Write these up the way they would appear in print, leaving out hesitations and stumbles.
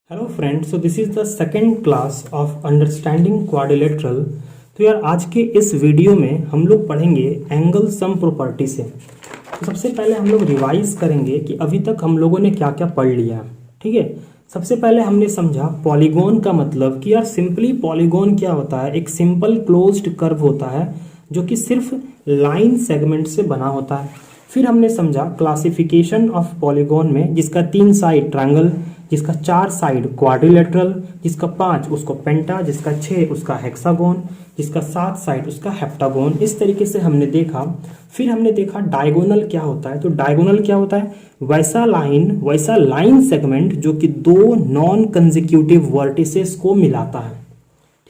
Hello friends, so this is the second class of understanding quadrilateral. तो यार आज के इस वीडियो में हम लोग पढ़ेंगे एंगल सम प्रॉपर्टी से। तो सबसे पहले हम लोग रिवाइज करेंगे कि अभी तक हम लोगों ने क्या क्या पढ़ लिया। ठीक है, सबसे पहले हमने समझा पॉलीगॉन का मतलब कि यार सिंपली पॉलीगॉन क्या होता है। एक सिंपल क्लोज्ड कर्व होता है जो कि सिर्फ लाइन सेगमेंट से बना होता है। फिर हमने समझा क्लासिफिकेशन ऑफ पॉलीगॉन में जिसका 3 साइड ट्रायंगल, जिसका 4 साइड क्वाड्रिलेटरल, जिसका 5 उसको पेंटा, जिसका 6 उसका हेक्सागोन, जिसका 7 साइड उसका हेप्टागोन। इस तरीके से हमने देखा। फिर हमने देखा डायगोनल क्या होता है। तो डायगोनल क्या होता है? वैसा लाइन सेगमेंट जो कि दो नॉन कंसेक्यूटिव वर्टिसेस को मिलाता है।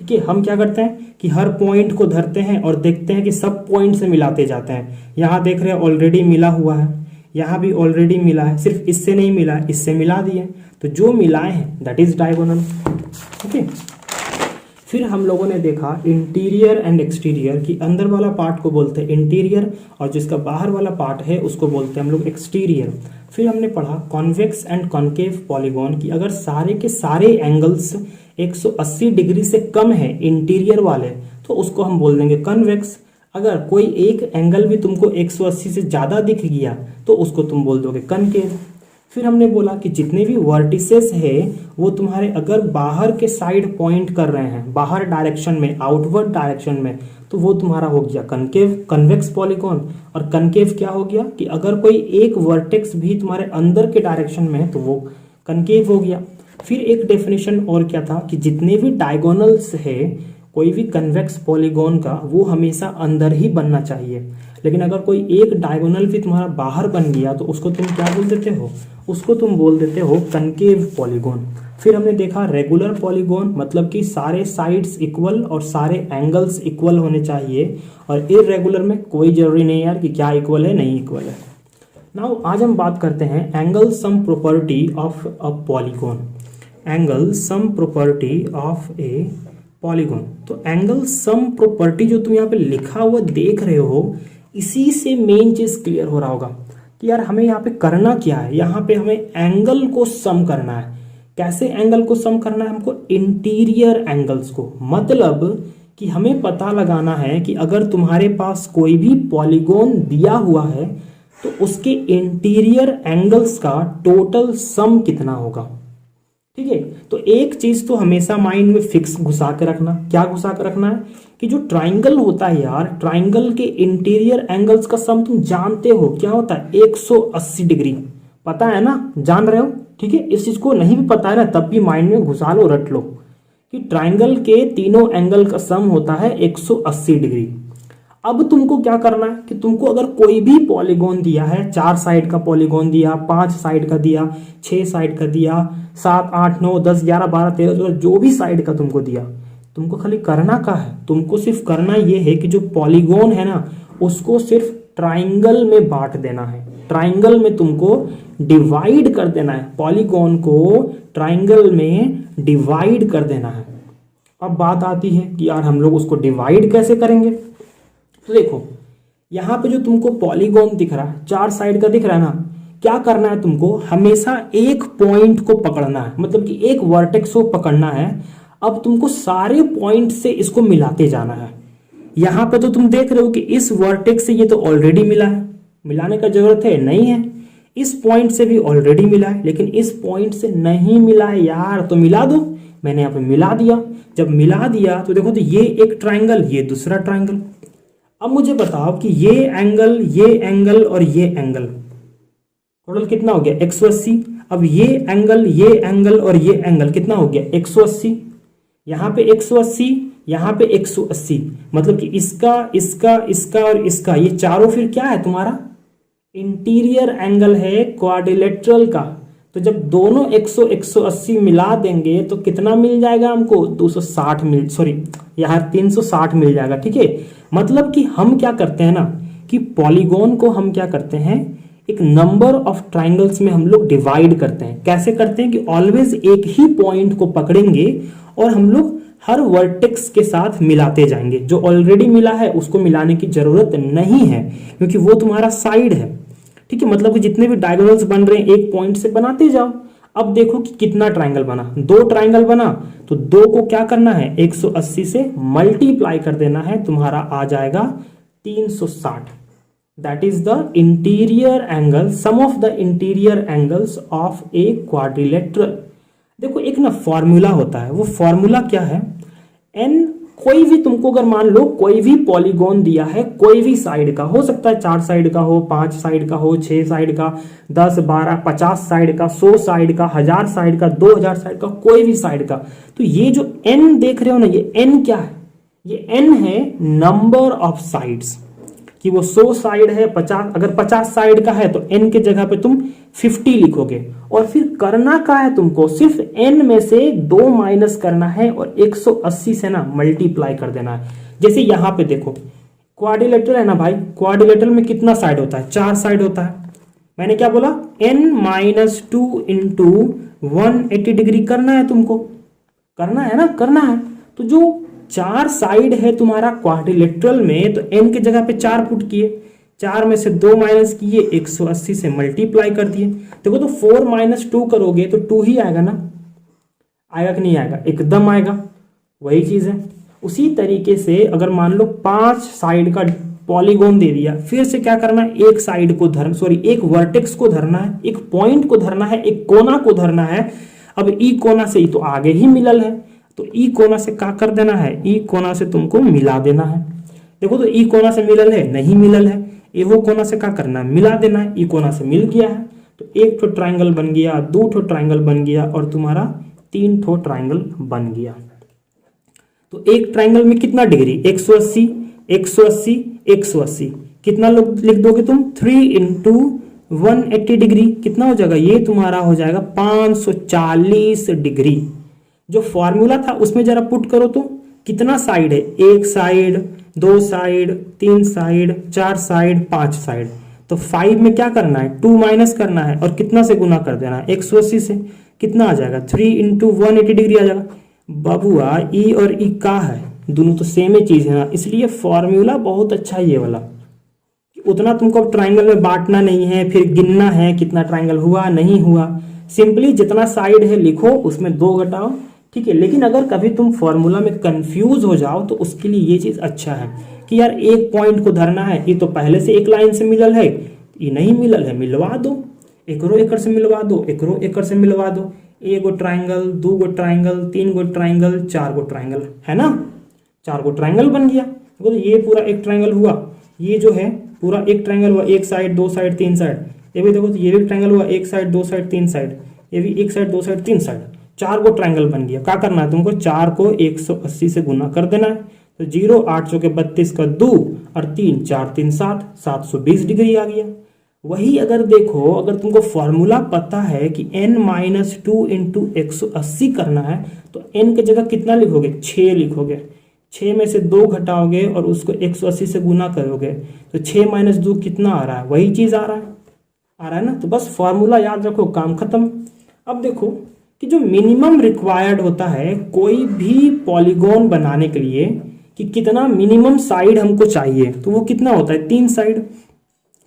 ठीक है, हम क्या करते हैं कि हर पॉइंट को धरते हैं और देखते हैं कि सब पॉइंट से मिलाते जाते हैं। यहाँ देख रहे हैं ऑलरेडी मिला हुआ है, यहाँ भी ऑलरेडी मिला है, सिर्फ इससे नहीं मिला है, इससे मिला दिए। तो जो मिलाए हैं दैट इज डायगोनल। ओके, फिर हम लोगों ने देखा इंटीरियर एंड एक्सटीरियर की अंदर वाला पार्ट को बोलते हैं इंटीरियर और जिसका बाहर वाला पार्ट है उसको बोलते हैं हम लोग एक्सटीरियर। फिर हमने पढ़ा कॉन्वेक्स एंड कॉन्केव पॉलीगॉन की अगर सारे के सारे एंगल्स 180 डिग्री से कम है इंटीरियर वाले तो उसको हम बोल देंगे कॉन्वेक्स। अगर कोई एक एंगल भी तुमको 180 से ज़्यादा दिख गया तो उसको तुम बोल दोगे कॉन्केव। फिर हमने बोला कि जितने भी वर्टिसेस है वो तुम्हारे अगर बाहर के साइड पॉइंट कर रहे हैं, बाहर डायरेक्शन में, आउटवर्ड डायरेक्शन में, तो वो तुम्हारा हो गया कनकेव, कन्वेक्स पॉलीगॉन। और कनकेव क्या हो गया कि अगर कोई एक वर्टेक्स भी तुम्हारे अंदर के डायरेक्शन में है तो वो कनकेव हो गया। फिर एक डेफिनेशन और क्या था कि जितने भी डायगोनल्स है कोई भी कन्वेक्स पॉलीगॉन का वो हमेशा अंदर ही बनना चाहिए। लेकिन अगर कोई एक डायगोनल भी तुम्हारा बाहर बन गया तो उसको तुम क्या बोल देते हो? उसको तुम बोल देते हो कनकेव पॉलीगॉन। फिर हमने देखा रेगुलर पॉलीगॉन मतलब कि सारे साइड्स इक्वल और सारे एंगल्स इक्वल होने चाहिए। और इररेगुलर में कोई जरूरी नहीं यार कि क्या इक्वल है नहीं इक्वल है। नाउ आज हम बात करते हैं angle sum property of a polygon. Angle sum property of A polygon. तो एंगल सम प्रॉपर्टी जो तुम यहाँ पे लिखा हुआ देख रहे हो इसी से मेन चीज क्लियर हो रहा होगा कि यार हमें यहाँ पे करना क्या है। यहाँ पे हमें एंगल को सम करना है। कैसे एंगल को सम करना है? हमको इंटीरियर एंगल्स को, मतलब कि हमें पता लगाना है कि अगर तुम्हारे पास कोई भी पॉलीगॉन दिया हुआ है तो उसके इंटीरियर एंगल्स का टोटल सम कितना होगा। ठीक है, तो एक चीज तो हमेशा माइंड में फिक्स घुसा के रखना। क्या घुसा के रखना है? कि जो ट्राइंगल होता है यार, ट्राइंगल के इंटीरियर एंगल्स का सम तुम जानते हो क्या होता है? 180 डिग्री। पता है ना, जान रहे हो? ठीक है, इस चीज को नहीं भी पता है ना तब भी माइंड में घुसा लो, रट लो कि ट्राइंगल के तीनों एंगल का सम होता है 180 डिग्री। अब तुमको क्या करना है कि तुमको अगर कोई भी पॉलीगॉन दिया है, 4 साइड का पॉलीगॉन दिया, 5 साइड का दिया, 6 साइड का दिया, 7, 8, 9, 10, 11, 12, 13, 14 जो भी साइड का तुमको दिया, तुमको खाली करना क्या है? तुमको सिर्फ करना ये है कि जो पॉलीगॉन है ना उसको सिर्फ ट्राइंगल में बांट देना है। ट्राइंगल में तुमको डिवाइड कर देना है, पॉलीगॉन को ट्राइंगल में डिवाइड कर देना है। अब बात आती है कि यार हम लोग उसको डिवाइड कैसे करेंगे। तो देखो यहाँ पे जो तुमको पॉलीगॉन दिख रहा है, 4 साइड का दिख रहा है ना, क्या करना है तुमको? हमेशा एक पॉइंट को पकड़ना है, मतलब कि एक वर्टेक्स को पकड़ना है। अब तुमको सारे पॉइंट से इसको मिलाते जाना है। यहाँ पे तो तुम देख रहे हो कि इस वर्टेक्स से ये तो ऑलरेडी मिला है, मिलाने का जरूरत है नहीं है। इस पॉइंट से भी ऑलरेडी मिला है लेकिन इस पॉइंट से नहीं मिला है यार, तो मिला दो। मैंने यहाँ पे मिला दिया। जब मिला दिया तो देखो तो ये एक ट्राइंगल, ये दूसरा ट्राइंगल। अब मुझे बताओ कि ये एंगल और ये एंगल टोटल कितना हो गया? 180। अब ये एंगल और ये एंगल कितना हो गया? 180। यहाँ पे 180, यहाँ पे 180, मतलब कि इसका और इसका ये चारों फिर क्या है तुम्हारा? इंटीरियर एंगल है क्वाड्रिलेटरल का। तो जब दोनों 180 मिला देंगे तो कितना मिल जाएगा हमको? 360 मिल जाएगा। ठीक है, मतलब कि हम क्या करते हैं ना कि पॉलीगॉन को हम क्या करते हैं, एक नंबर ऑफ ट्राइंगल्स में हम लोग डिवाइड करते हैं। कैसे करते हैं कि ऑलवेज एक ही पॉइंट को पकड़ेंगे और हम लोग हर वर्टेक्स के साथ मिलाते जाएंगे। जो ऑलरेडी मिला है उसको मिलाने की जरूरत नहीं है क्योंकि वो तुम्हारा साइड है। ठीक है, मतलब कि जितने भी डायगोनल्स बन रहे हैं एक पॉइंट से बनाते जाओ। अब देखो कि कितना ट्राइंगल बना, 2 ट्राइंगल बना, तो 2 को क्या करना है 180 से मल्टीप्लाई कर देना है, तुम्हारा आ जाएगा 360। That is the interior angle, sum of the interior angles of a quadrilateral. देखो एक ना फॉर्मूला होता है, वो फॉर्मूला क्या है, एन, कोई भी तुमको अगर मान लो कोई भी पॉलीगॉन दिया है, कोई भी साइड का हो सकता है, 4 साइड का हो, 5 साइड का हो, 6 साइड का, 10, 12, 50 साइड का, 100 साइड का, 1000 साइड का, 2000 साइड का, कोई भी साइड का। तो ये जो एन देख रहे हो ना, ये एन क्या है, ये एन है नंबर ऑफ साइड्स, कि वो 100 साइड है, 50, अगर 50 साइड का है तो n के जगह पे तुम 50 लिखोगे, और फिर करना क्या है तुमको, सिर्फ n में से 2 माइनस करना है और 180 से ना मल्टीप्लाई कर देना है। जैसे यहां पे देखो क्वाड्रिलेटरल है ना भाई, क्वाड्रिलेटरल में कितना साइड होता है, 4 साइड होता है। मैंने क्या बोला, n-2 इंटू 180 डिग्री करना है तुमको, करना है ना, करना है। तो जो 4 साइड है तुम्हारा क्वाड्रिलेटरल में, तो n के जगह पे 4 पुट किए, 4 में से 2 माइनस किए, 180 से मल्टीप्लाई कर दिए। देखो तो 4 माइनस 2 करोगे तो 2 ही आएगा ना, आएगा कि नहीं आएगा, एकदम आएगा, वही चीज है। उसी तरीके से अगर मान लो 5 साइड का पॉलीगॉन दे दिया, फिर से क्या करना है, एक साइड को धरना, सॉरी एक वर्टेक्स को धरना है, एक पॉइंट को धरना है, एक कोना को धरना है। अब ई कोना से ई तो आगे ही मिलल है, तो ई कोना से क्या कर देना है, ई कोना से तुमको मिला देना है। देखो तो ई कोना से मिलल है, नहीं मिलल है, एहो कोना से क्या करना है, मिला देना है। ई कोना से मिल गया है, तो एक ठो ट्राइंगल बन गया, 2 ठो ट्राइंगल बन गया, और तुम्हारा 3 ठो ट्राइंगल बन गया। तो एक ट्राइंगल में कितना डिग्री, 180, 180, 180, कितना लिख दोगे तुम, 3 इंटू 180 डिग्री, कितना हो जाएगा, ये तुम्हारा हो जाएगा 540 डिग्री। जो फॉर्मूला था उसमें जरा पुट करो तो कितना साइड है, 1 side, 2 side, 3 side, 4 side, 5 side. तो 5 में क्या करना है, 2 माइनस करना है, और कितना से गुना कर देना है, 180 से, कितना आ जाएगा, 3 इंटू 180 डिग्री आ जाएगा। बाबुआ ई और ई का है, दोनों तो सेम ही चीज है ना, इसलिए फॉर्मूला बहुत अच्छा है ये वाला। उतना तुमको अब ट्राइंगल में बांटना नहीं है, फिर गिनना है कितना ट्राइंगल हुआ नहीं हुआ, सिंपली जितना साइड है लिखो, उसमें 2 घटाओ, ठीक है। लेकिन अगर कभी तुम फॉर्मूला में कंफ्यूज हो जाओ तो उसके लिए ये चीज अच्छा है कि यार एक पॉइंट को धरना है, ये तो पहले से एक लाइन से मिलल है, ये नहीं मिलल है, मिलवा दो, एकरो एकर से मिलवा दो, एकरो एकर से मिलवा दो, 1 गो ट्राइंगल, 2 गो ट्राइंगल, 3 गो ट्राइंगल, 4 गो ट्राइंगल, है ना, 4 गो ट्राइंगल बन गया। तो ये पूरा एक ट्राइंगल हुआ, ये जो है पूरा एक ट्राइंगल हुआ, 1 साइड, 2 साइड, 3 साइड। ये भी देखो तो ये भी ट्राइंगल हुआ, 1 साइड, 2 साइड, 3 साइड, ये भी 1 साइड, 2 साइड, 3 साइड, 4 गो ट्राइंगल बन गया। क्या करना है तुमको, 4 को 180 से गुना कर देना है। तो 0, 8 चौके 32 का 2 और 3, 4 3 7, 720 डिग्री आ गया। वही अगर देखो, अगर तुमको फॉर्मूला पता है कि n-2 इंटू 180 करना है, तो n के जगह कितना लिखोगे, 6 लिखोगे, 6 में से 2 घटाओगे और उसको 180 से गुना करोगे, तो 6 माइनस 2 कितना आ रहा है, वही चीज आ रहा है ना। तो बस फॉर्मूला याद रखो, काम खत्म। अब देखो कि जो मिनिमम रिक्वायर्ड होता है कोई भी पॉलीगॉन बनाने के लिए, कि कितना मिनिमम साइड हमको चाहिए, तो वो कितना होता है, 3 साइड।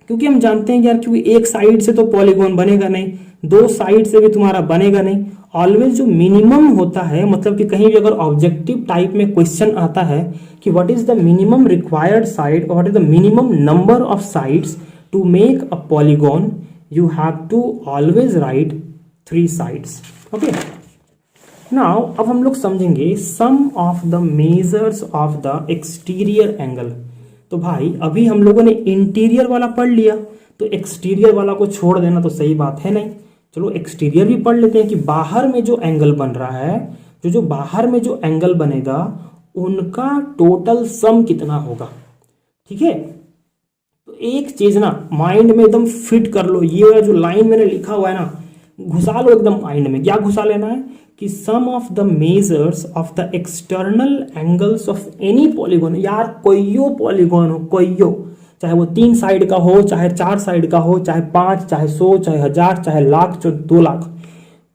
क्योंकि हम जानते हैं यार, क्योंकि एक साइड से तो पॉलीगॉन बनेगा नहीं, 2 साइड से भी तुम्हारा बनेगा नहीं। ऑलवेज जो मिनिमम होता है, मतलब कि कहीं भी अगर ऑब्जेक्टिव टाइप में क्वेश्चन आता है कि what is the minimum required side, what is the minimum number of sides to make a polygon, you have to always write 3 sides. Okay, now अब हम लोग समझेंगे sum of the measures of the exterior angle. तो भाई अभी हम लोगों ने इंटीरियर वाला पढ़ लिया, तो एक्सटीरियर वाला को छोड़ देना तो सही बात है नहीं। चलो एक्सटीरियर भी पढ़ लेते हैं कि बाहर में जो एंगल बन रहा है, जो बाहर में जो एंगल बनेगा उनका टोटल सम कितना होगा, ठीक है। तो एक चीज ना माइंड में एकदम फिट कर लो, ये वाला जो लाइन मैंने लिखा हुआ है ना, घुसा लो एकदम माइंड में। क्या घुसा लेना है कि sum of the measures of the external angles of any polygon. यार कोईयो पॉलीगॉन हो, कोईयो, चाहे वो 3 साइड का हो, चाहे 4 साइड का हो, चाहे 5, चाहे 100, चाहे 1000, चाहे लाख, चाहे 2 लाख,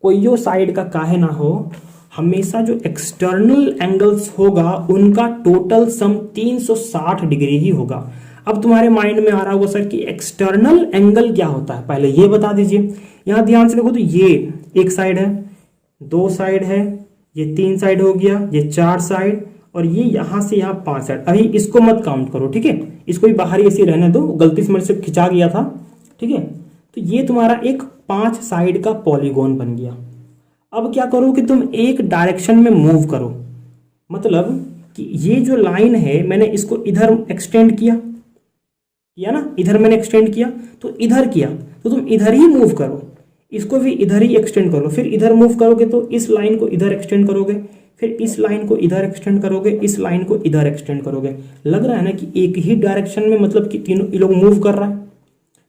कोईयो साइड का काहे ना हो, हमेशा जो एक्सटर्नल एंगल्स होगा उनका टोटल सम 360 डिग्री ही होगा। अब तुम्हारे माइंड में आ रहा होगा सर कि एक्सटर्नल एंगल क्या होता है, पहले ये बता दीजिए। यहां ध्यान से देखो तो ये एक साइड है, दो साइड है, ये 3 साइड हो गया, ये 4 साइड, और ये यहां से यहां 5 साइड। अभी इसको मत काउंट करो, ठीक है, इसको भी बाहर ही ऐसे रहने दो, गलती से मेरे से खिंचा गया था, ठीक है। तो ये तुम्हारा एक 5 साइड का पॉलीगॉन बन गया। अब क्या करो कि तुम एक डायरेक्शन में मूव करो, मतलब कि ये जो लाइन है मैंने इसको इधर एक्सटेंड किया ना, इधर मैंने एक्सटेंड किया, तो इधर किया, तो तुम इधर ही मूव करो, इसको भी इधर ही एक्सटेंड करो, फिर इधर मूव करोगे तो इस लाइन को इधर एक्सटेंड करोगे, फिर इस लाइन को इधर एक्सटेंड करोगे, इस लाइन को इधर एक्सटेंड करोगे। लग रहा है ना कि एक ही डायरेक्शन में मतलब कि तीनों ये लोग मूव कर रहा है।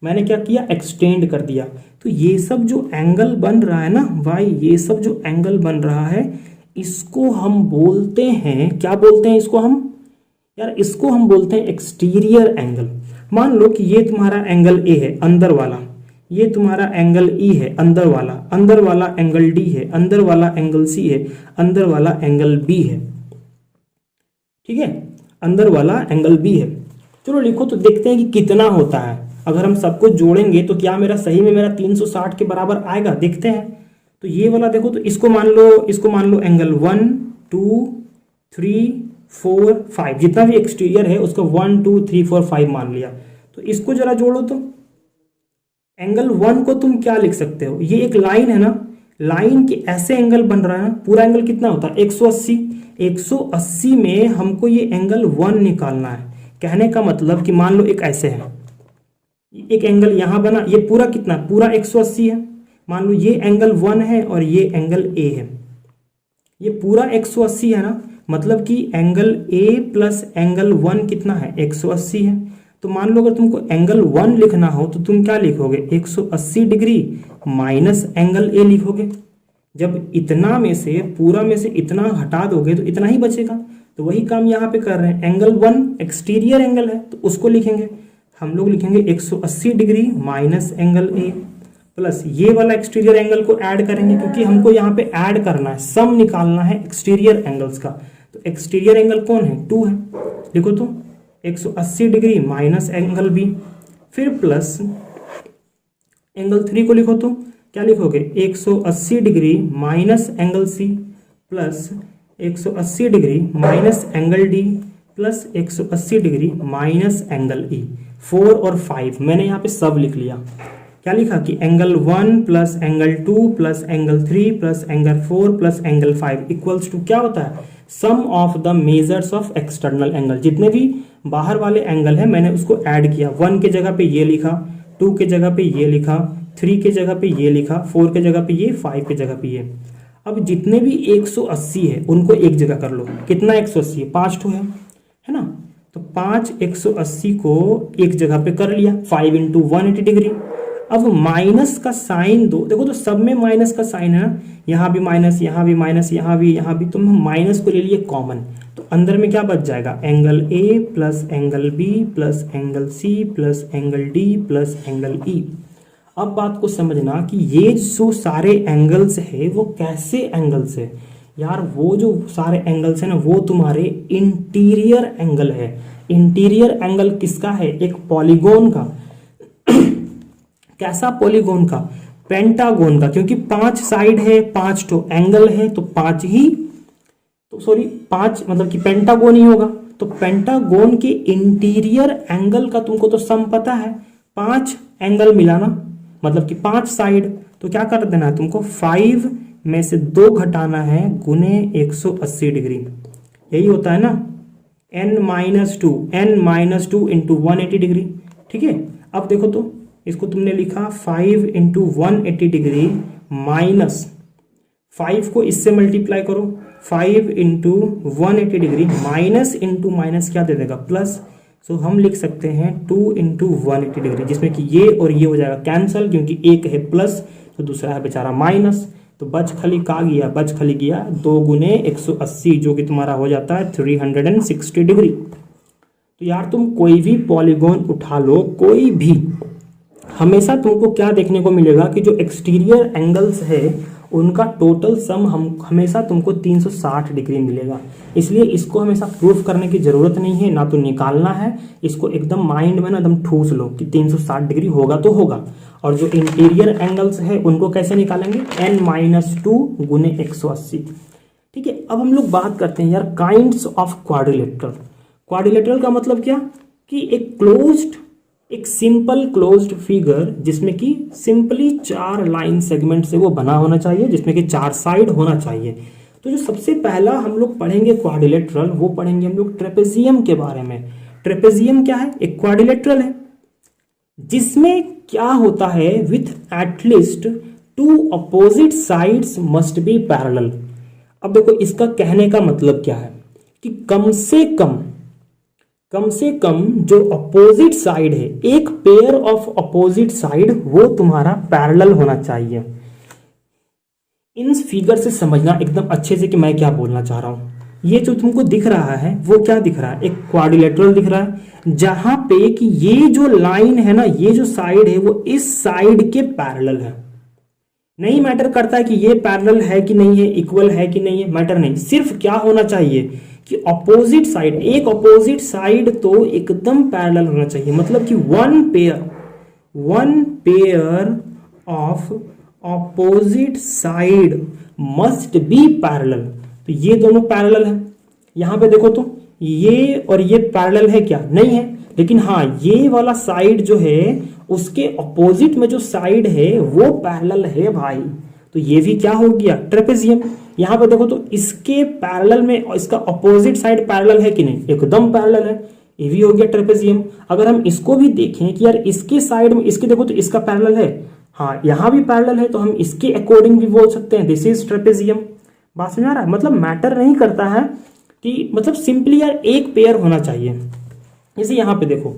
मैंने क्या किया, एक्सटेंड कर दिया। तो ये सब जो एंगल बन रहा है ना भाई, ये सब जो एंगल बन रहा है इसको हम बोलते हैं, क्या बोलते हैं इसको हम यार, इसको हम बोलते हैं एक्सटीरियर एंगल। मान लो कि ये तुम्हारा एंगल ए है अंदर वाला, ये तुम्हारा एंगल ई है अंदर वाला एंगल डी है, अंदर वाला एंगल सी है, अंदर वाला एंगल बी है, ठीक है, अंदर वाला एंगल बी है। चलो लिखो तो देखते हैं कि कितना होता है। अगर हम सबको जोड़ेंगे तो क्या मेरा सही में मेरा 360 के बराबर आएगा, देखते हैं। तो ये वाला देखो, तो इसको मान लो एंगल 1 2 3 4 5, जितना भी एक्सटीरियर है उसको 1 2 3 4 5 मान लिया। तो इसको जरा जोड़ो, तो एंगल 1 को तुम क्या लिख सकते हो, ये एक लाइन है ना, लाइन के ऐसे एंगल बन रहा है ना, पूरा एंगल कितना होता है 180, 180 में हमको ये एंगल 1 निकालना है। कहने का मतलब कि मान लो एक ऐसे है, एक एंगल यहां बना, ये पूरा कितना, पूरा 180 है। मान लो ये एंगल 1 है और ये एंगल ए है, ये पूरा 180 है ना, मतलब कि एंगल ए प्लस एंगल 1 कितना है 180 है। तो मान लो अगर तुमको एंगल 1 लिखना हो तो तुम क्या लिखोगे, 180 डिग्री माइनस एंगल ए लिखोगे। जब इतना में से पूरा में से इतना हटा दोगे तो इतना ही बचेगा। तो वही काम यहाँ पे कर रहे हैं, एंगल 1 एक्सटीरियर एंगल है तो उसको लिखेंगे, हम लोग लिखेंगे 180 degree minus angle A, plus ये वाला एक्सटीरियर एंगल को ऐड करेंगे, क्योंकि हमको यहाँ पे ऐड करना है, सम निकालना है एक्सटीरियर एंगल्स का। तो एक्सटीरियर एंगल कौन है, 2 है, लिखो तो 180 डिग्री माइनस एंगल बी, फिर प्लस एंगल 3 को लिखो तो क्या लिखोगे, 180 degree minus angle C plus 180 degree minus angle D plus 180 degree minus angle E. 4 और 5 मैंने यहाँ पे सब लिख लिया। क्या लिखा कि angle 1 plus angle 2 plus angle 3 plus angle 4 plus angle 5 equals to क्या होता है, sum of the measures of external angle. जितने भी बाहर वाले एंगल है मैंने उसको ऐड किया, 1 के जगह पे ये लिखा, 2 के जगह पे ये लिखा, 3 के जगह पे ये लिखा, 4 के जगह पे ये, 5 के जगह पे ये। अब जितने भी 180 है उनको एक जगह कर लो, कितना 180 है, 5 ठो है ना, तो 5 180 को एक जगह पे कर लिया, 5 इंटू 180 डिग्री। अब माइनस का साइन दो, देखो तो सब में माइनस का साइन है ना, यहाँ भी माइनस, यहाँ भी माइनस, यहाँ भी, तो हम माइनस को ले लिए कॉमन, तो अंदर में क्या बच जाएगा, angle A plus angle B plus angle C plus angle D plus angle E. अब बात को समझना कि ये जो सारे एंगल्स है वो कैसे एंगल्स है यार, वो जो सारे एंगल्स है ना वो तुम्हारे इंटीरियर एंगल है। इंटीरियर एंगल किसका है, एक पॉलीगॉन का। कैसा पॉलीगॉन का, पेंटागोन का, क्योंकि 5 साइड है, 5 तो एंगल है, तो 5 ही, तो सॉरी 5 मतलब कि पेंटागोन ही होगा। तो पेंटागोन के इंटीरियर एंगल का तुमको तो सम पता है, 5 एंगल मिलाना मतलब कि 5 साइड, तो क्या कर देना है तुमको, 5 में से 2 घटाना है गुने 180 डिग्री, यही होता है ना, n-2 इंटू 180 डिग्री, ठीक है। अब देखो तो इसको तुमने लिखा 5 इंटू 180 डिग्री माइनस 5 को इससे मल्टीप्लाई करो, 5 into 180 degree minus into minus क्या दे देगा, प्लस। सो हम लिख सकते हैं 2 इंटू 180 डिग्री, जिसमें कि ये और ये हो जाएगा कैंसल, क्योंकि एक है प्लस तो दूसरा है बेचारा माइनस, तो बच खली गया 2 गुने 180, जो कि तुम्हारा हो जाता है 360 डिग्री। तो यार तुम कोई भी पॉलीगॉन उठा लो, कोई भी, हमेशा तुमको क्या देखने को मिलेगा कि जो एक्सटीरियर एंगल्स है उनका टोटल सम हम हमेशा तुमको 360 डिग्री मिलेगा। इसलिए इसको हमेशा प्रूफ करने की जरूरत नहीं है, ना तो निकालना है, इसको एकदम माइंड में ना एकदम ठूस लो कि 360 डिग्री होगा तो होगा। और जो इंटीरियर एंगल्स है उनको कैसे निकालेंगे, n-2 गुने 180। ठीक है, अब हम लोग बात करते हैं यार काइंड्स ऑफ क्वाड्रिलेटरल। क्वाड्रिलेटरल का मतलब क्या कि एक सिंपल क्लोज्ड फिगर जिसमें कि सिंपली 4 लाइन सेगमेंट से वो बना होना चाहिए, जिसमें कि 4 साइड होना चाहिए। तो जो सबसे पहला हम लोग पढ़ेंगे क्वाड्रिलेटरल, वो पढ़ेंगे हम लोग ट्रेपेजियम के बारे में। ट्रेपेजियम क्या है, एक क्वाड्रिलेटरल है जिसमें क्या होता है, with at least 2 opposite sides must be parallel. अब देखो इसका कहने का मतलब क्या है कि कम से कम जो अपोजिट साइड है, एक पेयर ऑफ अपोजिट साइड, वो तुम्हारा पैरेलल होना चाहिए। इन फिगर से समझना एकदम अच्छे से कि मैं क्या बोलना चाह रहा हूं। ये जो तुमको दिख रहा है वो क्या दिख रहा है, एक क्वाड्रिलेटरल दिख रहा है जहां पे कि ये जो लाइन है ना, ये जो साइड है वो इस साइड के पैरेलल है। नहीं मैटर करता है कि ये पैरेलल है कि नहीं है, इक्वल है कि नहीं है, मैटर नहीं, सिर्फ क्या होना चाहिए कि अपोजिट साइड, एक अपोजिट साइड तो एकदम पैरेलल होना चाहिए। मतलब कि one pair of opposite side must be parallel. तो ये दोनों पैरेलल है। यहां पे देखो तो ये और ये पैरेलल है क्या, नहीं है, लेकिन हाँ ये वाला साइड जो है उसके अपोजिट में जो साइड है वो पैरेलल है भाई। तो ये भी क्या हो गया, ट्रेपेजियम। यहां पर देखो तो इसके पैरेलल में इसका अपोजिट साइड पैरेलल है कि नहीं, एकदम पैरेलल है, ये भी हो गया ट्रेपेजियम। अगर हम इसको भी देखें कि यार इसके साइड में, इसके देखो तो इसका पैरेलल है, हाँ यहां भी पैरेलल है, तो हम इसके अकॉर्डिंग भी बोल सकते हैं दिस इज ट्रेपेजियम। बात समझ आ रहा है, मतलब मैटर नहीं करता है कि मतलब सिंपली यार एक पेयर होना चाहिए। जैसे यहां पे देखो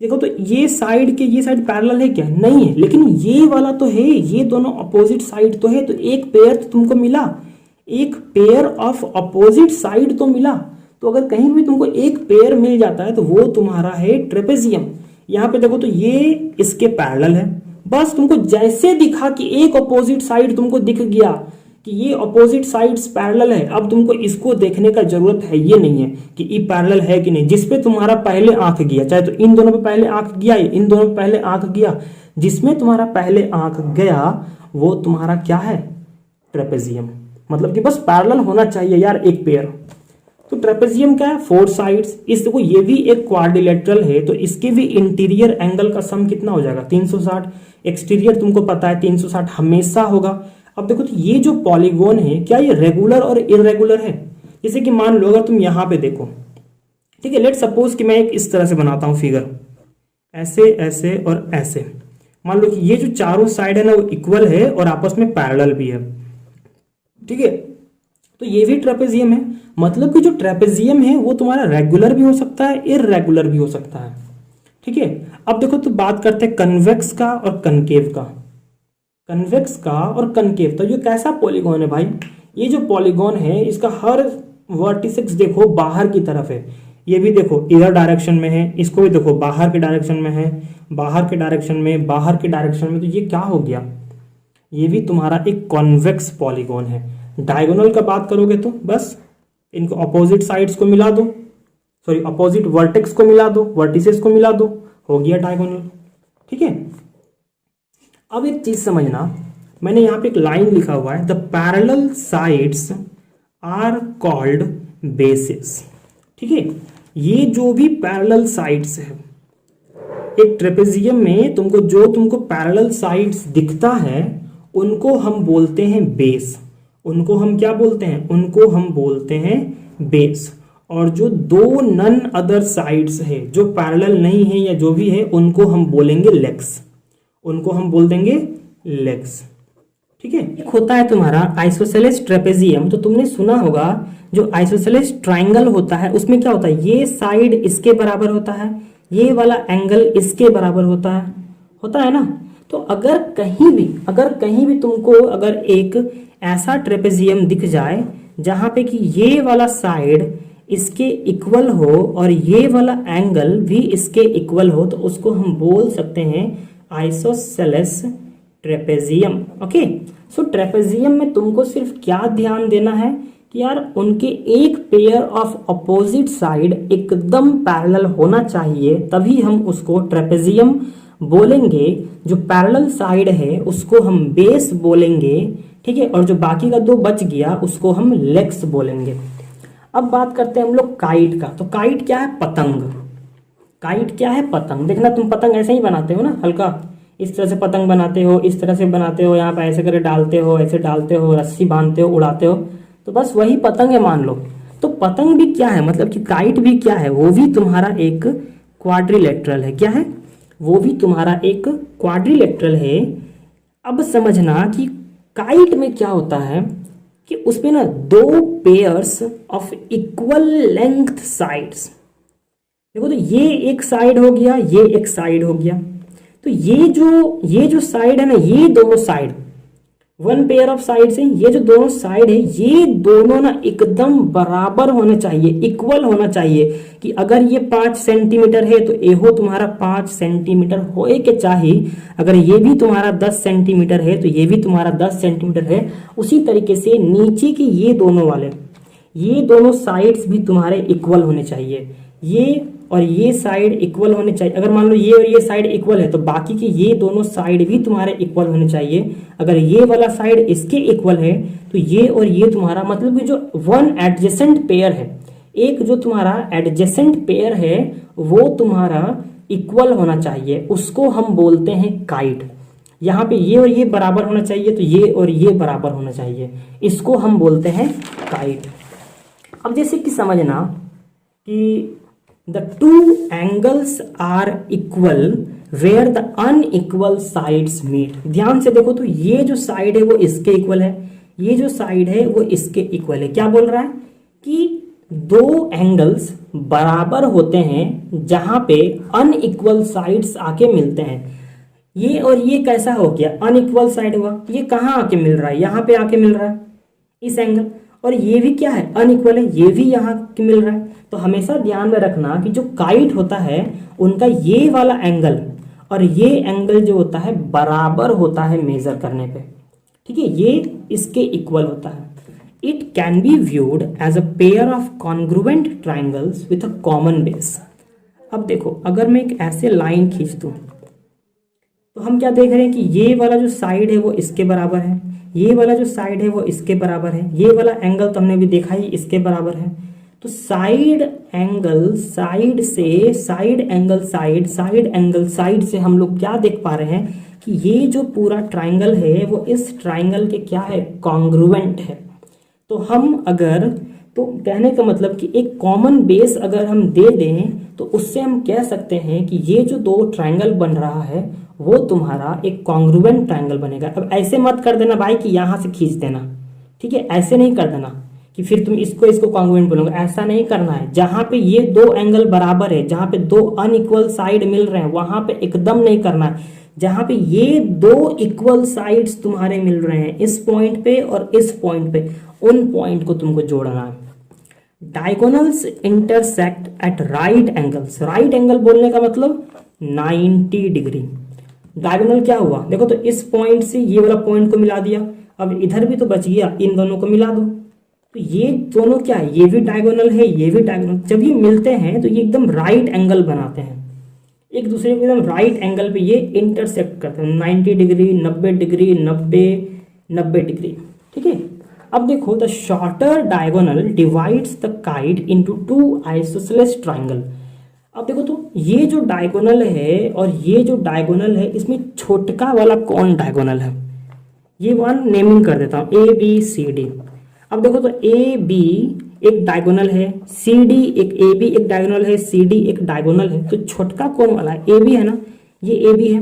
तो ये साइड पैरेलल है क्या, नहीं है, लेकिन ये वाला तो है, ये दोनों अपोजिट साइड तो है, तो एक पेयर तो तुमको मिला, एक पेयर ऑफ अपोजिट साइड तो मिला। तो अगर कहीं भी तुमको एक पेयर मिल जाता है तो वो तुम्हारा है ट्रेपेजियम। यहां पे देखो तो ये इसके पैरेलल है, बस तुमको जैसे दिखा कि एक अपोजिट साइड तुमको दिख गया कि ये अपोजिट साइड्स पैरेलल है, अब तुमको इसको देखने का जरूरत है ये नहीं है कि ये पैरेलल है कि नहीं। जिसपे तुम्हारा पहले आंख गया, चाहे तो इन दोनों पे पहले आंख गया, इन दोनों पे पहले आंख गया, जिसमें तुम्हारा पहले आंख गया वो तुम्हारा क्या है, ट्रेपेजियम। मतलब कि बस पैरेलल होना चाहिए यार एक पेयर। तो ट्रेपेजियम क्या है, 4 साइड्स। इस देखो ये भी एक क्वाड्रिलेटरल है, तो इसके भी इंटीरियर एंगल का सम कितना हो जाएगा, 360। एक्सटीरियर तुमको पता है 360 हमेशा होगा। अब देखो तो ये जो पॉलीगोन है क्या ये रेगुलर और इरेगुलर है। जैसे कि मान लो अगर तुम यहां पे देखो, ठीक है, लेट सपोज कि मैं एक इस तरह से बनाता हूं फिगर, ऐसे ऐसे और ऐसे। मान लो कि ये जो चारों साइड है ना वो इक्वल है और आपस में पैरेलल भी है, ठीक है। तो ये भी ट्रेपेजियम है। मतलब कि जो ट्रेपेजियम है वो तुम्हारा रेगुलर भी हो सकता है, इरेगुलर भी हो सकता है, ठीक है। अब देखो तो बात करते हैं कन्वेक्स का और कनकेव का। कन्वेक्स का और कनकेव, तो ये कैसा पॉलीगॉन है भाई, ये जो पॉलीगॉन है इसका हर वर्टिसेस देखो बाहर की तरफ है। ये भी देखो इधर डायरेक्शन में है, इसको भी देखो बाहर के डायरेक्शन में है, बाहर के डायरेक्शन में, बाहर के डायरेक्शन में। तो ये क्या हो गया, ये भी तुम्हारा एक कॉन्वेक्स पॉलीगॉन है। डायगोनल का बात करोगे तो बस इनको अपोजिट साइड्स को मिला दो, सॉरी अपोजिट वर्टेक्स को मिला दो, वर्टिसेस को मिला दो, हो गया डायगोनल, ठीक है। अब एक चीज समझना, मैंने यहां पे एक लाइन लिखा हुआ है, the parallel sides are called bases, ठीक है। ये जो भी पैरेलल साइड्स है एक ट्रेपेजियम में, तुमको पैरेलल साइड्स दिखता है उनको हम बोलते हैं बेस। उनको हम क्या बोलते हैं, उनको हम बोलते हैं बेस। और जो 2 नन अदर साइड्स है जो पैरेलल नहीं है या जो भी है उनको हम बोलेंगे लेग्स, उनको हम बोल देंगे लेग्स, ठीक है। एक होता है तुम्हारा आइसोसेलेस ट्रेपेजियम, तो तुमने सुना होगा जो आइसोसेलेस ट्रायंगल होता है उसमें क्या होता है, ये साइड इसके बराबर होता है, ये वाला एंगल इसके बराबर होता है ना। तो अगर कहीं भी तुमको अगर एक ऐसा ट्रेपेजियम दिख जाए जहां पे कि ये वाला साइड इसके इक्वल हो और ये वाला एंगल भी इसके इक्वल हो, तो उसको हम बोल सकते हैं आइसोसेलेस ट्रेपेजियम। ओके, सो ट्रेपेजियम में तुमको सिर्फ क्या ध्यान देना है कि यार उनके एक पेयर ऑफ अपोजिट साइड एकदम पैरेलल होना चाहिए, तभी हम उसको ट्रेपेजियम बोलेंगे। जो पैरेलल साइड है उसको हम बेस बोलेंगे, ठीक है, और जो बाकी का दो बच गया उसको हम लेग्स बोलेंगे। अब बात करते हैं हम लोग काइट का। तो काइट क्या है? पतंग। काइट क्या है? पतंग। देखना तुम पतंग ऐसे ही बनाते हो ना, हल्का इस तरह से पतंग बनाते हो, इस तरह से बनाते हो, यहाँ पे ऐसे करके डालते हो, ऐसे डालते हो, रस्सी बांधते हो, उड़ाते हो, तो बस वही पतंग है मान लो। तो पतंग भी क्या है, मतलब कि काइट भी क्या है, वो भी तुम्हारा एक क्वाड्रिलेटरल है। क्या है? वो भी तुम्हारा एक क्वाड्रिलेटरल है। अब समझना कि काइट में क्या होता है कि उसमें ना दो pairs of equal length sides. देखो, तो ये एक साइड हो गया, ये एक साइड हो गया। तो ये जो साइड है ना, ये दोनों side, one pair of side से ये जो दोनों साइड है, ये दोनों ना एकदम बराबर होने चाहिए, इक्वल होना चाहिए। कि अगर ये 5 सेंटीमीटर है तो एहो तुम्हारा 5 सेंटीमीटर होए के चाहिए। अगर ये भी तुम्हारा 10 सेंटीमीटर है तो ये भी तुम्हारा 10 सेंटीमीटर है। उसी तरीके से नीचे के ये दोनों वाले, ये दोनों साइड्स भी तुम्हारे इक्वल होने चाहिए। ये और ये साइड इक्वल होने चाहिए। अगर मान लो ये और ये साइड इक्वल है तो बाकी के ये दोनों साइड भी तुम्हारे इक्वल होने चाहिए। अगर ये वाला साइड इसके इक्वल है तो ये और ये तुम्हारा, मतलब कि जो वन एडजेसेंट पेयर है, एक जो तुम्हारा एडजेसेंट पेयर है वो तुम्हारा इक्वल होना चाहिए, उसको हम बोलते हैं काइट। यहाँ पे ये और ये बराबर होना चाहिए तो ये और ये बराबर होना चाहिए, इसको हम बोलते हैं काइट। अब जैसे कि समझना कि the two angles are equal where the unequal sides meet। ध्यान से देखो, तो ये जो साइड है वो इसके इक्वल है, ये जो साइड है वो इसके इक्वल है। क्या बोल रहा है कि दो एंगल्स बराबर होते हैं जहां पे अनइक्वल साइड्स आके मिलते हैं। ये और ये कैसा हो गया? अनइक्वल साइड हुआ। ये कहाँ आके मिल रहा है? यहाँ पे आके मिल रहा है, इस एंगल। और ये भी क्या है? अनइक्वल है, ये भी यहाँ मिल रहा है। तो हमेशा ध्यान में रखना कि जो काइट होता है उनका ये वाला एंगल और ये एंगल जो होता है बराबर होता है मेजर करने पे, ठीक है, ये इसके इक्वल होता है। It can be viewed as a pair of congruent triangles with a common base. अब देखो, अगर मैं एक ऐसे लाइन खींच दूं तो हम क्या देख रहे हैं कि ये वाला जो साइड है वो इसके बराबर है, ये वाला जो साइड है वो इसके बराबर है, ये वाला एंगल तो हमने भी देखा ही इसके बराबर है। तो साइड एंगल साइड से, side angle side, side angle side से हम लोग क्या देख पा रहे हैं कि ये जो पूरा ट्राइंगल है वो इस ट्राइंगल के क्या है? कॉन्ग्रुएंट है। तो हम अगर, तो कहने का मतलब कि एक कॉमन बेस अगर हम दे दें तो उससे हम कह सकते हैं कि ये जो दो ट्राइंगल बन रहा है वो तुम्हारा एक कॉन्ग्रुएंट ट्राइंगल बनेगा। अब ऐसे मत कर देना भाई कि यहां से खींच देना, ठीक है, ऐसे नहीं कर देना कि फिर तुम इसको कॉन्ग्रुएंट बोलोगे, ऐसा नहीं करना है। जहां पे ये दो एंगल बराबर है, जहां पे दो अनइक्वल साइड मिल रहे हैं वहां पे एकदम नहीं करना है। जहां पे ये दो इक्वल साइड्स तुम्हारे मिल रहे हैं, इस पॉइंट पे और इस पॉइंट पे, उन पॉइंट को तुमको जोड़ना है। Diagonals intersect at right angles. Right angle बोलने का मतलब 90 डिग्री। डायगोनल क्या हुआ? देखो, तो इस पॉइंट से ये वाला पॉइंट को मिला दिया, अब इधर भी तो बच गया, इन दोनों को मिला दो। तो ये दोनों क्या है? ये भी डायगोनल है, ये भी डायगोनल। जब ये मिलते हैं तो ये एकदम राइट एंगल बनाते हैं, एक दूसरे को एकदम राइट एंगल पे ये इंटरसेक्ट करते हैं। 90 डिग्री, 90 डिग्री, 90 डिग्री, ठीक है। अब देखो, the shorter diagonal divides the kite into two isosceles triangle. अब देखो, तो ये जो डायगोनल है और ये जो डायगोनल है, इसमें छोटका वाला कौन डायगोनल है? ये वन नेमिंग कर देता हूं, ABCD। अब देखो, तो AB एक डायगोनल है, CD एक, AB एक डायगोनल है, CD एक डायगोनल है। तो छोटका कौन वाला है? AB है ना, ये AB है।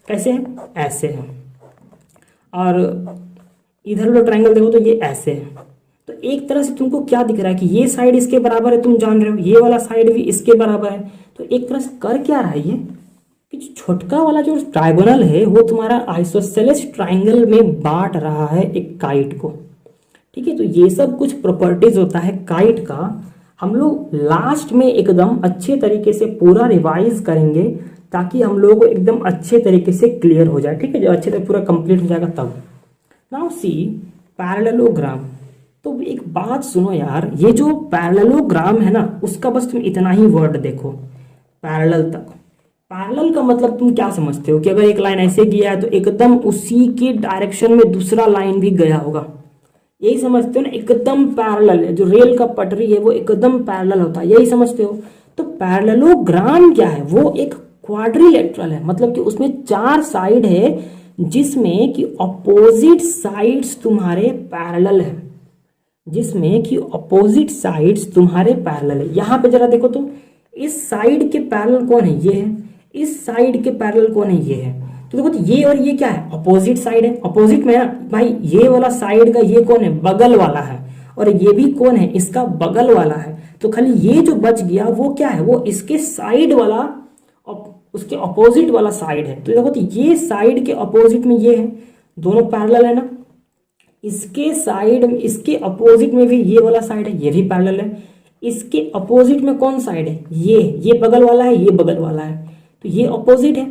कैसे है? ऐसे है। और इधर वाला ट्रायंगल देखो तो ये ऐसे है। तो एक तरह से तुमको क्या दिख रहा है कि ये साइड इसके बराबर है, तुम जान रहे हो, ये वाला साइड भी इसके बराबर है। तो एक तरह से कर क्या रहा है ये कि जो छोटका वाला जो ट्रायगोनल है वो तुम्हारा आइसोसेलेस ट्रायंगल में बांट रहा है एक काइट को, ठीक है। तो ये सब कुछ प्रॉपर्टीज होता है काइट का। हम लोग लास्ट में एकदम अच्छे तरीके से पूरा रिवाइज करेंगे, ताकि हम लोगों को एकदम अच्छे तरीके से क्लियर हो जाए, ठीक है, जब अच्छे से पूरा कंप्लीट हो जाएगा तब। Now see parallelogram. तो एक बात सुनो यार, ये जो पैरेललोग्राम है ना, उसका बस तुम इतना ही वर्ड देखो, पैरेलल तक। पैरेलल का मतलब तुम क्या समझते हो कि अगर एक लाइन ऐसे गया है तो एकदम उसी के डायरेक्शन में दूसरा लाइन भी गया होगा, यही समझते हो ना, एकदम पैरेलल है। जो रेल का पटरी है वो एकदम पैरेलल होता है, यही समझते हो। तो पैरेललोग्राम क्या है, वो एक क्वाड्रिलेटरल है, मतलब कि उसमें 4 साइड है जिसमें कि अपोजिट साइड्स तुम्हारे पैरेलल है, जिसमें कि अपोजिट साइड्स तुम्हारे पैरेलल है। यहां पे जरा देखो तो, इस साइड के पैरेलल कौन है, ये है, इस साइड के पैरेलल कौन है, ये है। तो देखो तो ये और ये क्या है, अपोजिट साइड है। अपोजिट में भाई ये वाला साइड का ये कौन है, बगल वाला है, और ये भी कौन है, इसका बगल वाला है। तो खाली ये जो बच गया वो क्या है, वो इसके साइड वाला, उसके अपोजिट वाला साइड है। तो देखो तो ये साइड के अपोजिट में ये है, दोनों पैरेलल है ना। इसके साइड, इसके अपोजिट में भी ये वाला साइड है, ये भी पैरेलल है। इसके अपोजिट में कौन साइड है, ये बगल वाला है, ये बगल वाला है, तो ये अपोजिट है,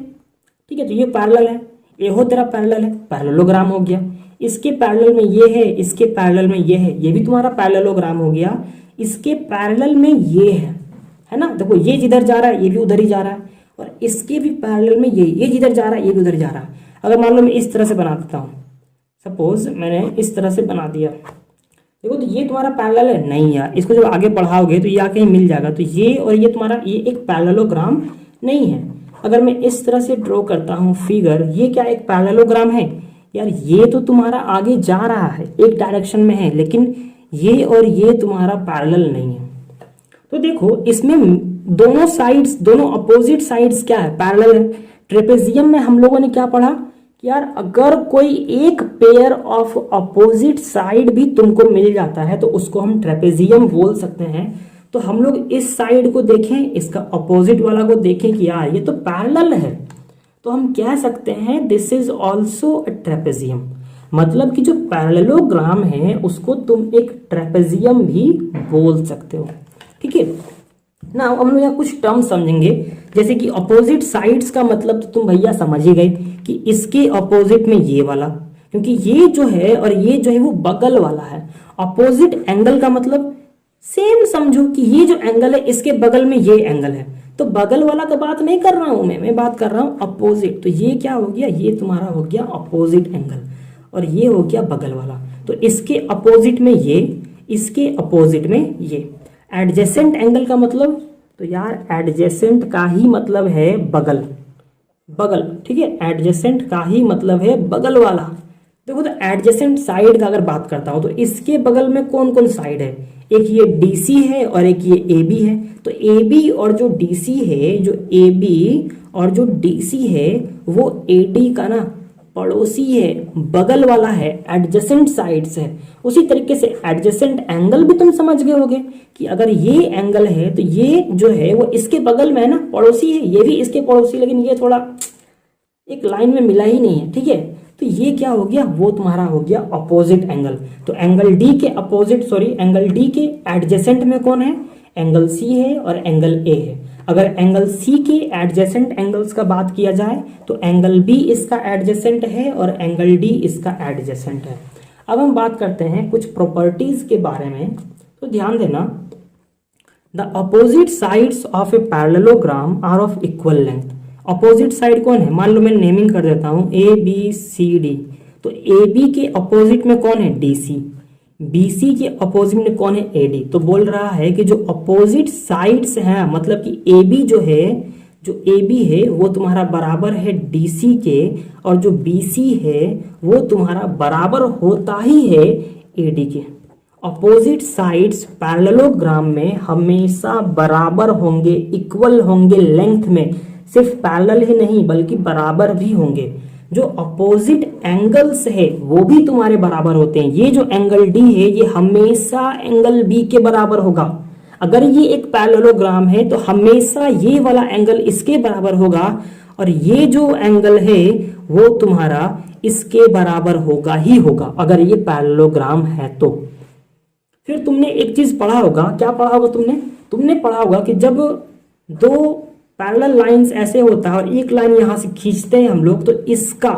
ठीक है। तो ये पैरेलल है, ये हो तेरा पैरेलल है, पैरेललोग्राम हो गया। इसके पैरेलल में ये है, इसके पैरेलल में ये है, ये भी तुम्हारा पैरेललोग्राम हो गया। इसके पैरेलल में ये है ना, देखो ये जिधर जा रहा है ये भी उधर ही जा रहा है, और इसके भी पैरेलल में ये जिधर जा रहा है ये भी उधर जा रहा है। अगर मान लो मैं इस तरह से बना देता हूँ, सपोज मैंने इस तरह से बना दिया, देखो तो ये तुम्हारा पैरेलल है नहीं यार, इसको जब आगे बढ़ाओगे तो ये आके ही मिल जाएगा। तो ये और ये तुम्हारा, ये एक पैरेललोग्राम नहीं है। अगर मैं इस तरह से ड्रॉ करता हूँ फिगर, ये क्या एक पैरेललोग्राम है यार, ये तो तुम्हारा आगे जा रहा है, एक डायरेक्शन में है, लेकिन ये और ये तुम्हारा पैरेलल नहीं है। तो देखो इसमें दोनों साइड्स, दोनों अपोजिट साइड्स क्या है, पैरेलल है। ट्रेपेजियम में हम लोगों ने क्या पढ़ा कि यार अगर कोई एक पेयर ऑफ अपोजिट साइड भी तुमको मिल जाता है तो उसको हम ट्रेपेजियम बोल सकते हैं। तो हम लोग इस साइड को देखें, इसका अपोजिट वाला को देखें कि यार ये तो पैरेलल है, तो हम कह सकते हैं this is also a trapezium. मतलब कि जो पैरेललोग्राम है उसको तुम एक ट्रेपेजियम भी बोल सकते हो, ठीक है ना। हम लोग यहाँ कुछ टर्म समझेंगे, जैसे कि अपोजिट साइड्स का मतलब तो तुम भैया समझ ही गए कि इसके अपोजिट में ये वाला, क्योंकि ये जो है और ये जो है वो बगल वाला है। अपोजिट एंगल का मतलब सेम समझो कि ये जो एंगल है इसके बगल में ये एंगल है, तो बगल वाला का बात नहीं कर रहा हूं मैं बात कर रहा हूं अपोजिट। तो ये क्या हो गया, ये तुम्हारा हो गया अपोजिट एंगल, और ये हो गया बगल वाला। तो इसके अपोजिट में ये, इसके अपोजिट में ये। एडजेसेंट एंगल का मतलब, तो यार एडजेसेंट का ही मतलब है बगल, बगल, ठीक है, एडजेसेंट का ही मतलब है बगल वाला। देखो तो एडजेसेंट साइड का अगर बात करता हूं तो इसके बगल में कौन कौन साइड है, एक ये DC है और एक ये AB है। तो AB और जो DC है, जो AB और जो DC है वो AD का ना पड़ोसी है, बगल वाला है, एडजेसेंट साइड्स है। उसी तरीके से एडजेसेंट एंगल भी तुम समझ गए होगे कि अगर ये एंगल है तो ये जो है वो इसके बगल में है ना, पड़ोसी है, ये भी इसके पड़ोसी, लेकिन ये थोड़ा एक लाइन में मिला ही नहीं है, ठीक है। तो ये क्या हो गया, वो तुम्हारा हो गया अपोजिट एंगल। तो एंगल डी के अपोजिट, एंगल डी के एडजेसेंट में कौन है, एंगल सी है और एंगल ए है। अगर एंगल सी के एडजेसेंट एंगल्स का बात किया जाए तो एंगल बी इसका एडजेसेंट है और एंगल डी इसका एडजेसेंट है। अब हम बात करते हैं कुछ प्रॉपर्टीज के बारे में, तो ध्यान देना। The opposite sides of a parallelogram are of equal length. Opposite side कौन है, मान लो मैं नेमिंग कर देता हूं ABCD। तो AB के अपोजिट में कौन है, DC। BC के अपोजिट में कौन है, AD। तो बोल रहा है कि जो अपोजिट साइड्स हैं, मतलब कि AB जो है, जो AB है वो तुम्हारा बराबर है DC के, और जो BC है वो तुम्हारा बराबर होता ही है AD के। अपोजिट साइड्स पैरेललोग्राम में हमेशा बराबर होंगे, इक्वल होंगे लेंथ में, सिर्फ पैरेलल ही नहीं बल्कि बराबर भी होंगे। जो अपोजिट एंगल्स है वो भी तुम्हारे बराबर होते हैं। ये जो एंगल डी है ये हमेशा एंगल बी के बराबर होगा। अगर ये एक पैरेललोग्राम है तो हमेशा ये वाला एंगल इसके बराबर होगा, और ये जो एंगल है वो तुम्हारा इसके बराबर होगा ही होगा अगर ये पैरेललोग्राम है तो। फिर तुमने एक चीज पढ़ा होगा, क्या पढ़ा होगा तुमने पढ़ा होगा कि जब दो पैरेलल लाइंस ऐसे होता है और एक लाइन यहाँ से खींचते हैं हम लोग, तो इसका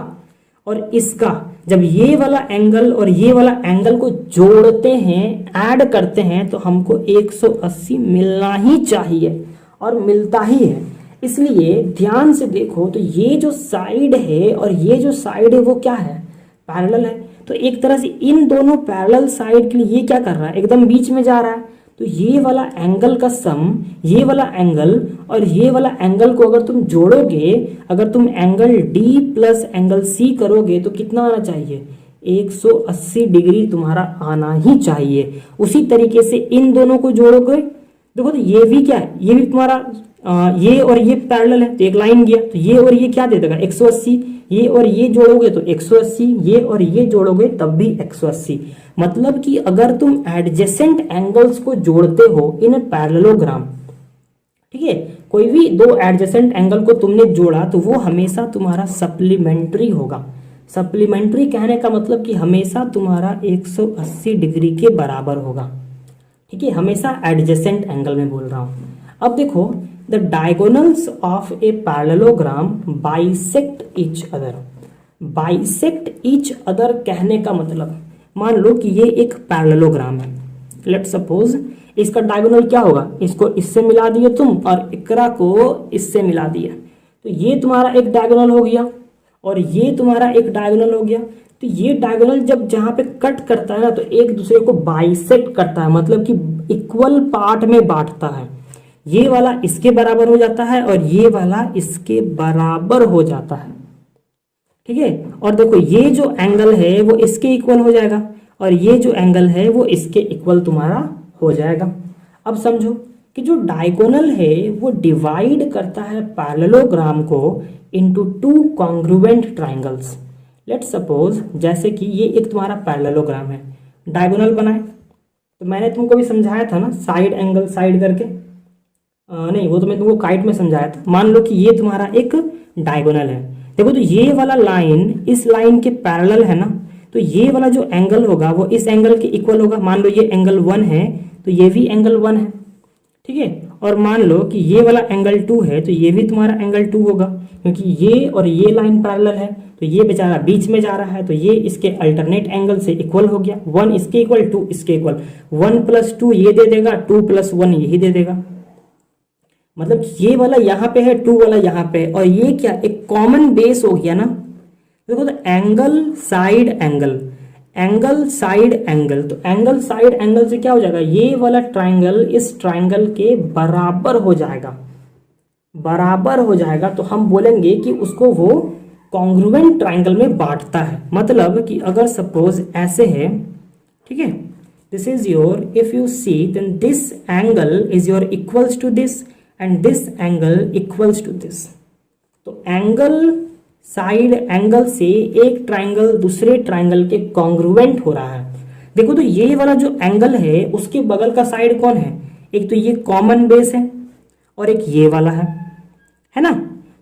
और इसका जब ये वाला एंगल और ये वाला एंगल को जोड़ते हैं, ऐड करते हैं, तो हमको 180 मिलना ही चाहिए और मिलता ही है। इसलिए ध्यान से देखो तो ये जो साइड है और ये जो साइड है वो क्या है, पैरेलल है। तो एक तरह से इन दोनों पैरेलल साइड के लिए ये क्या कर रहा है, एकदम बीच में जा रहा है। तो ये वाला एंगल का सम, ये वाला एंगल और ये वाला एंगल को अगर तुम जोड़ोगे, अगर तुम angle D plus angle C करोगे तो कितना आना चाहिए, 180 डिग्री तुम्हारा आना ही चाहिए। उसी तरीके से इन दोनों को जोड़ोगे, देखो तो ये भी क्या है, ये भी तुम्हारा ये और ये पैरेलल है, तो एक लाइन गया, तो ये और ये क्या दे देगा 180, ये और ये जोड़ोगे तो 180, ये और ये जोड़ोगे तब भी 180। मतलब कि अगर तुम एडजेसेंट एंगल्स को जोड़ते हो इन पैरेललोग्राम, ठीक है, कोई भी दो एडजेसेंट एंगल को तुमने जोड़ा तो वो हमेशा तुम्हारा सप्लीमेंट्री होगा। सप्लीमेंट्री कहने का मतलब कि हमेशा तुम्हारा 180 डिग्री के बराबर होगा, ठीक है, हमेशा एडजेसेंट एंगल में बोल रहा हूं। अब देखो, the diagonals of a parallelogram bisect each other. Bisect each other कहने का मतलब, मान लो कि ये एक पैरेललोग्राम है, लेट्स सपोज इसका डायगोनल क्या होगा, इसको इससे मिला दिए तुम और इकरा को इससे मिला दिए, तो ये तुम्हारा एक डायगोनल हो गया और ये तुम्हारा एक डायगोनल हो गया। तो ये डायगोनल जब जहां पे कट करता है ना तो एक दूसरे को बाइसेक्ट करता है, मतलब कि इक्वल पार्ट में बांटता है। ये वाला इसके बराबर हो जाता है और ये वाला इसके बराबर हो जाता है, ठीक है। और देखो ये जो एंगल है वो इसके इक्वल हो जाएगा और ये जो एंगल है वो इसके इक्वल तुम्हारा हो जाएगा। अब समझो कि जो डायगोनल है वो डिवाइड करता है पैरेललोग्राम को into two congruent triangles. Let's suppose जैसे कि ये एक तुम्हारा पैरेललोग्राम है, डायगोनल बनाए, तो मैंने तुमको भी समझाया था ना साइड एंगल साइड करके, नहीं वो तो मैं तुमको काइट में समझाया था। मान लो कि ये तुम्हारा एक डायगोनल है, देखो तो ये वाला लाइन इस लाइन के पैरेलल है ना, तो ये वाला जो एंगल होगा वो इस एंगल के इक्वल होगा। मान लो ये एंगल 1 है तो ये भी एंगल 1 है, ठीक है। और मान लो कि ये वाला एंगल 2 है तो ये भी तुम्हारा एंगल 2 होगा, क्योंकि ये और ये लाइन पैरेलल है, तो ये बेचारा बीच में जा रहा है, तो ये इसके अल्टरनेट एंगल से इक्वल हो गया। 1 इसके इक्वल, 2 इसके इक्वल, 1 + 2 ये दे देगा, 2 + 1 यही दे देगा। मतलब ये वाला यहाँ पे है, 2 वाला यहाँ पे है, और ये क्या एक कॉमन बेस हो गया ना। देखो तो angle side angle, angle side angle, तो एंगल साइड एंगल से क्या हो जाएगा, ये वाला ट्राइंगल इस ट्राइंगल के बराबर हो जाएगा, बराबर हो जाएगा। तो हम बोलेंगे कि उसको वो कॉन्ग्रुएंट ट्राइंगल में बांटता है। मतलब कि अगर सपोज ऐसे है, ठीक है, this is your, if you see then this angle is your equals to this and this angle equals to this. तो एंगल साइड एंगल से एक ट्राइंगल दूसरे ट्राइंगल के कॉन्ग्रुएंट हो रहा है। देखो तो ये वाला जो एंगल है उसके बगल का साइड कौन है, एक तो ये कॉमन बेस है और एक ये वाला है ना।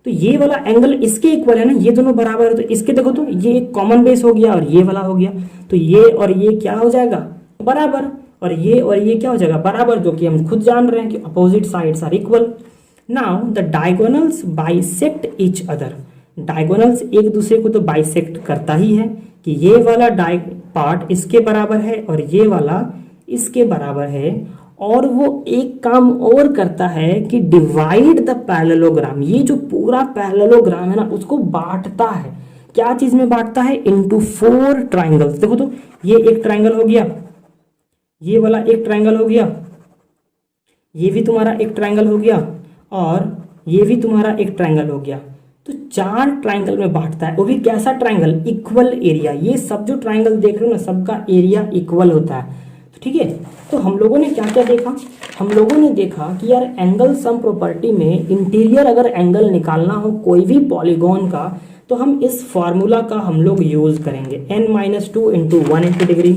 तो ये वाला एंगल इसके इक्वल है ना, ये दोनों बराबर है, तो इसके देखो तो ये एक कॉमन बेस हो गया और ये वाला हो गया, तो ये और ये क्या हो जाएगा बराबर, और ये क्या हो जाएगा बराबर, जो कि हम खुद जान रहे हैं कि opposite sides are equal. Now the diagonals bisect each other. Diagonals एक दूसरे को तो बाइसेक्ट करता ही है कि ये वाला पार्ट इसके बराबर है और ये वाला इसके बराबर है, और वो एक काम और करता है कि डिवाइड द पैरेललोग्राम। ये जो पूरा पैरेललोग्राम है ना उसको बांटता है, क्या चीज में बांटता है, इनटू 4 ट्राइंगल्स। देखो तो ये एक ट्राइंगल हो गया, ये वाला एक ट्राइंगल हो गया, ये भी तुम्हारा एक ट्राइंगल हो गया, और ये भी तुम्हारा एक ट्राइंगल हो गया। तो 4 ट्राइंगल में बांटता है, वो भी कैसा ट्राइंगल, इक्वल एरिया। ये सब जो ट्राइंगल देख रहे हो ना सबका एरिया इक्वल होता है, तो ठीक है। तो हम लोगों ने क्या क्या देखा, हम लोगों ने देखा कि यार एंगल सम प्रॉपर्टी में इंटीरियर अगर एंगल निकालना हो कोई भी पॉलीगॉन का, तो हम इस फॉर्मूला का हम लोग यूज करेंगे, n-2 × 180 डिग्री।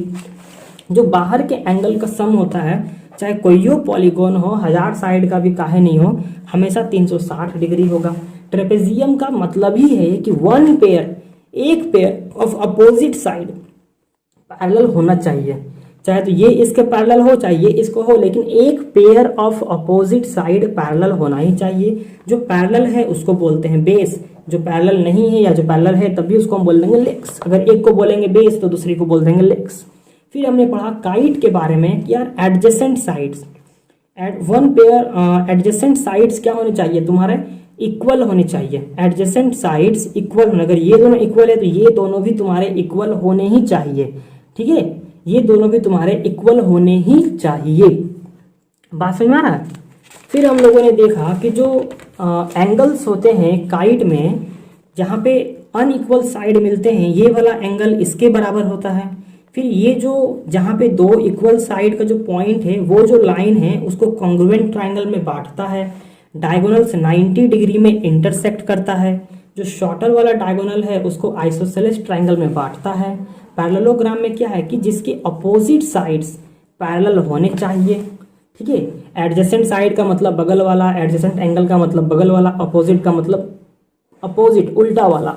जो बाहर के एंगल का सम होता है, चाहे कोई पॉलीगॉन हो, 1000 साइड का भी काहे नहीं हो, हमेशा 360 डिग्री होगा। ट्रेपेजियम का मतलब ही है कि वन पेयर, एक pair of opposite side parallel होना चाहिए, चाहे तो ये इसके पैरेलल हो चाहे ये इसको हो, लेकिन एक pair of opposite side parallel होना ही चाहिए। जो पैरेलल है उसको बोलते हैं बेस, जो पैरेलल नहीं है या जो पैरेलल है तब भी उसको हम बोल देंगे लेग्स। अगर एक को बोलेंगे बेस तो दूसरी को बोल देंगे लेग्स। फिर हमने पढ़ा काइट के बारे में कि यार adjacent sides, one pair adjacent sides क्या होने चाहिए तुम्हारे, इक्वल होने चाहिए। एडजेसेंट साइड्स इक्वल होने, अगर ये दोनों इक्वल है तो ये दोनों भी तुम्हारे इक्वल होने ही चाहिए। ठीक है, ये दोनों भी तुम्हारे इक्वल होने ही चाहिए। बात समझ में आ रहा है। फिर हम लोगों ने देखा कि जो एंगल्स होते हैं काइट में, जहाँ पे अनइक्वल साइड मिलते हैं, ये वाला एंगल इसके बराबर होता है। फिर ये जो जहाँ पे दो इक्वल साइड का जो पॉइंट है, वो जो लाइन है उसको कॉन्ग्रुएंट ट्राइंगल में बांटता है। डायगोनल्स 90 डिग्री में इंटरसेक्ट करता है। जो शॉर्टर वाला डायगोनल है उसको आइसोसेलेस ट्राइंगल में बांटता है। पैरेललोग्राम में क्या है कि जिसके अपोजिट साइड्स पैरेलल होने चाहिए। ठीक है, एडजेसेंट साइड का मतलब बगल वाला, एडजेसेंट एंगल का मतलब बगल वाला, अपोजिट का मतलब अपोजिट उल्टा वाला।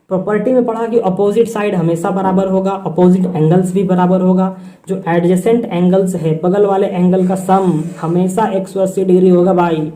प्रॉपर्टी में पढ़ा कि अपोजिट साइड हमेशा बराबर होगा, अपोजिट एंगल्स भी बराबर होगा। जो एडजेसेंट एंगल्स है, बगल वाले एंगल का सम हमेशा 180 डिग्री होगा भाई।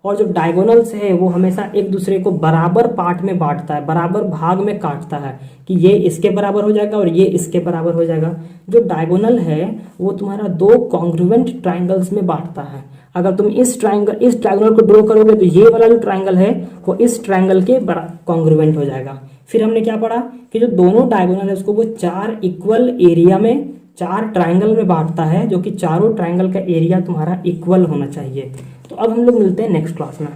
और जो डायगोनल्स है वो हमेशा एक दूसरे को बराबर पार्ट में बांटता है, बराबर भाग में काटता है कि ये इसके बराबर हो जाएगा और ये इसके बराबर हो जाएगा। जो डायगोनल है वो तुम्हारा दो कॉन्ग्रुएंट ट्राइंगल्स में बांटता है। अगर तुम इस ट्राइंगल को ड्रॉ करोगे तो ये वाला जो ट्राइंगल है वो इस ट्राइंगल के कॉन्ग्रुएंट हो जाएगा। फिर हमने क्या पढ़ा कि जो दोनों डायगोनल है उसको वो 4 इक्वल एरिया में, 4 ट्राइंगल में बांटता है, जो कि चारों ट्राइंगल का एरिया तुम्हारा इक्वल होना चाहिए। तो अब हम लोग मिलते हैं नेक्स्ट क्लास में।